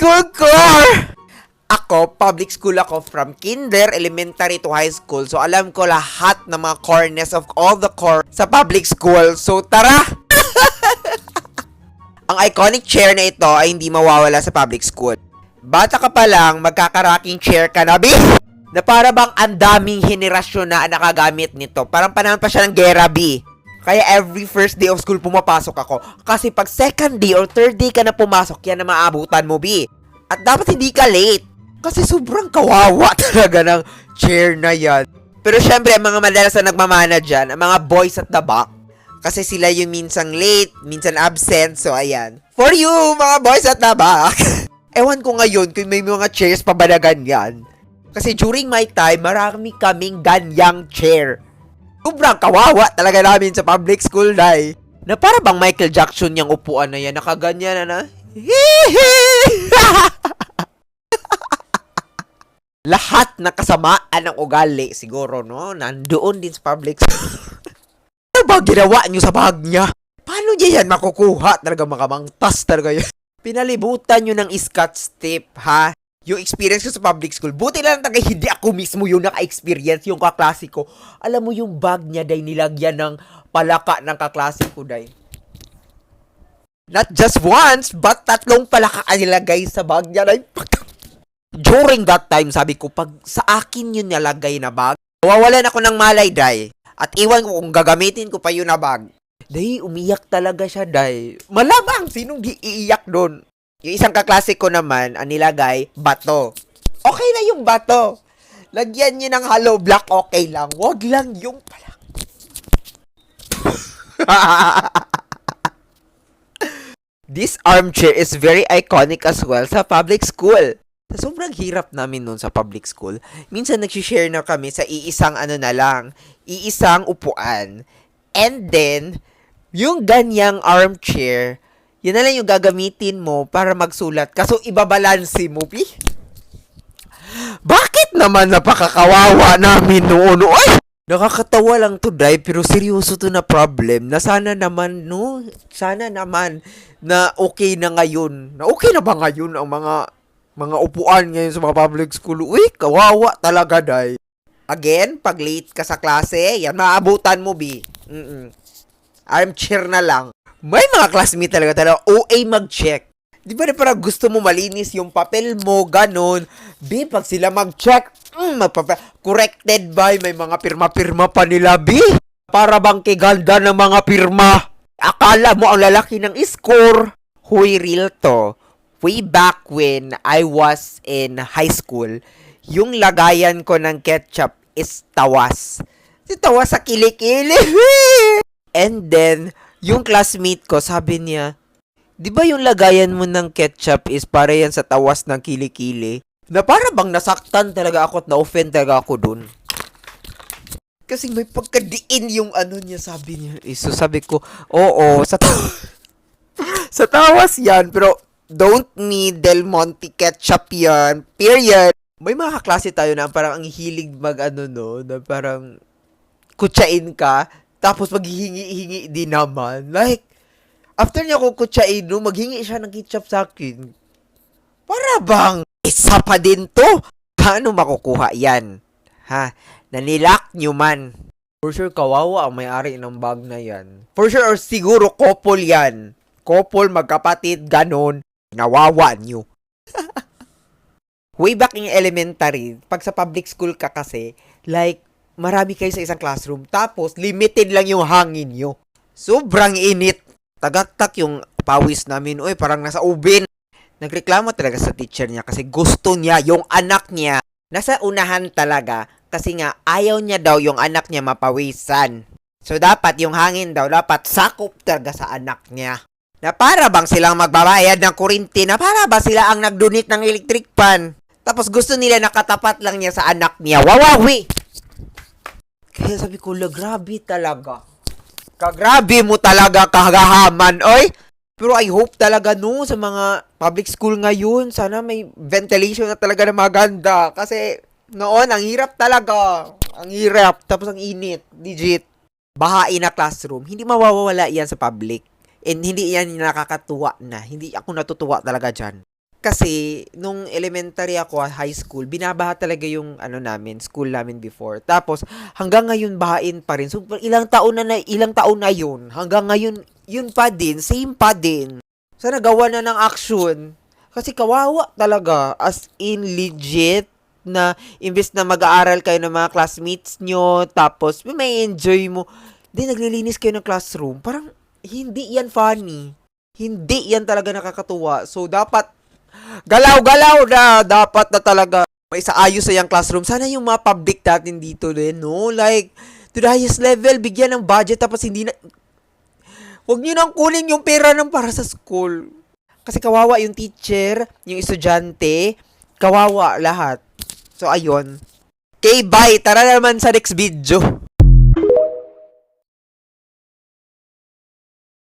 Kukur! Ako, public school ako from kinder, elementary to high school. So, alam ko lahat ng mga corners of all the core sa public school. So, tara! Ang iconic chair na ito ay hindi mawawala sa public school. Bata ka pa lang, magkakaraking chair ka na, na para bang ang daming henerasyon na nakagamit nito. Parang panahon pa siya ng gera, Kaya every first day of school pumapasok ako. Kasi pag second day or third day ka na pumasok, yan na maabutan mo, At dapat hindi ka late. Kasi sobrang kawawa talaga ng chair na yan. Pero syempre, ang mga madalas na nagmamana dyan, ang mga boys at the back. Kasi sila yung minsang late, minsan absent. So, ayan. For you, mga boys at the back. Ewan ko ngayon kung may mga chairs pa ba na ganyan. Kasi during my time, marami kaming ganyang chair. Sobrang kawawa talaga namin sa public school, day. Na para bang Michael Jackson yung upuan na yan, nakaganyan na. Lahat na kasamaan ng ugali, siguro, no? Nandoon din sa public school. Ano ba ginawa nyo sa bag niya? Paano niya yan makukuha? Talaga makamangtas talaga yan. Pinalibutan nyo ng scotch tape, ha? Yung experience ko sa public school. Buti lang talaga hindi ako mismo yung naka-experience, yung kaklase ko. Alam mo yung bag niya, day, nilagyan ng palaka ng kaklase ko, day. Not just once, but 3 palaka nilagay sa bag niya, day. During that time, sabi ko, pag sa akin yun nalagay na bag, nawawalan ako ng malay, day. At iwan ko kung gagamitin ko pa yun na bag. Day, umiyak talaga siya, day. Malamang, sinong iiyak doon? Yung isang kaklase ko naman, ang nilagay, bato. Okay na yung bato. Lagyan nyo ng hollow block, okay lang. Wag lang yung pala. This armchair is very iconic as well sa public school. Sa sobrang hirap namin noon sa public school, minsan nagsishare na kami sa iisang iisang upuan. And then, yung ganyang armchair, yun na lang yung gagamitin mo para magsulat. Kaso ibabalansi mo, Bakit naman napakakawawa namin noon? Ay! Nakakatawa lang to, day, pero seryoso to na problem na sana naman na okay na ngayon. Na okay na ba ngayon ang mga upuan ngayon sa mga public school? Uy, kawawa talaga, day. Again, pag late ka sa klase, yan, maabutan mo, Armchair na lang. May mga classmate talaga OA mag-check. Di ba na parang gusto mo malinis yung papel mo, ganon. Pag sila mag-check, corrected by, may mga pirma-pirma pa nila, Para bang kiganda ng mga pirma. Akala mo ang lalaki ng score. Huy, real to. Way back when I was in high school, yung lagayan ko ng ketchup is tawas. Tawas sa kilikili. And then, yung classmate ko, sabi niya, di ba yung lagayan mo ng ketchup is para yan sa tawas ng kilikili? Na para bang nasaktan talaga ako at na-offend talaga ako dun. Kasi may pagkadiin yung niya, sabi niya. So sabi ko, oo, sa tawas yan, pero don't need Del Monte ketchup yan. Period. May mga kaklase tayo na parang ang hilig na parang kutsain ka, tapos maghihingi-hingi din naman. Like, after niya ko kutsain, maghingi siya ng ketchup sa akin. Para bang, isa pa din to. Paano makukuha yan? Ha? Nanilak nyo man. For sure, kawawa ang may-ari ng bag na yan. For sure, or siguro, couple yan. Couple, magkapatid, ganon. Nawawa nyo. Way back in elementary, pag sa public school ka kasi, like, marami kayo sa isang classroom, tapos limited lang yung hangin nyo. Sobrang init. Tagaktak yung pawis namin. Uy, parang nasa ubin. Nagreklamo talaga sa teacher niya kasi gusto niya yung anak niya nasa unahan talaga kasi nga ayaw niya daw yung anak niya mapawisan. So, dapat yung hangin daw, dapat sakop talaga sa anak niya. Na para bang silang magbabayad ng kurinti, na para ba sila ang nagdonate ng electric fan. Tapos gusto nila nakatapat lang niya sa anak niya. Wawawi! Kaya sabi ko, grabe talaga. Kagrabe mo talaga kagahaman, oy! Pero I hope talaga sa mga public school ngayon, sana may ventilation na talaga na maganda. Kasi noon, ang hirap talaga. Ang hirap. Tapos ang init. Legit. Bahain na classroom. Hindi mawawala yan sa public. And hindi yan nakakatuwa na. Hindi ako natutuwa talaga dyan. Kasi, nung elementary ako, high school, binabaha talaga yung, school namin before. Tapos, hanggang ngayon, bahain pa rin. So, ilang taon na yun. Hanggang ngayon, yun pa din, same pa din. So, nagawa na ng action. Kasi kawawa talaga. As in, legit na imbes na mag-aaral kayo ng mga classmates nyo, tapos may enjoy mo, di naglilinis kayo ng classroom. Parang, hindi yan funny. Hindi yan talaga nakakatuwa. So, dapat galaw-galaw na dapat na talaga may saayos sa yung classroom. Sana yung mga public natin dito din, no? Like, to the highest level, bigyan ng budget tapos hindi na... Huwag nyo nang kunin yung pera ng para sa school. Kasi kawawa yung teacher, yung estudyante, kawawa lahat. So, ayun. Okay, bye. Tara naman sa next video.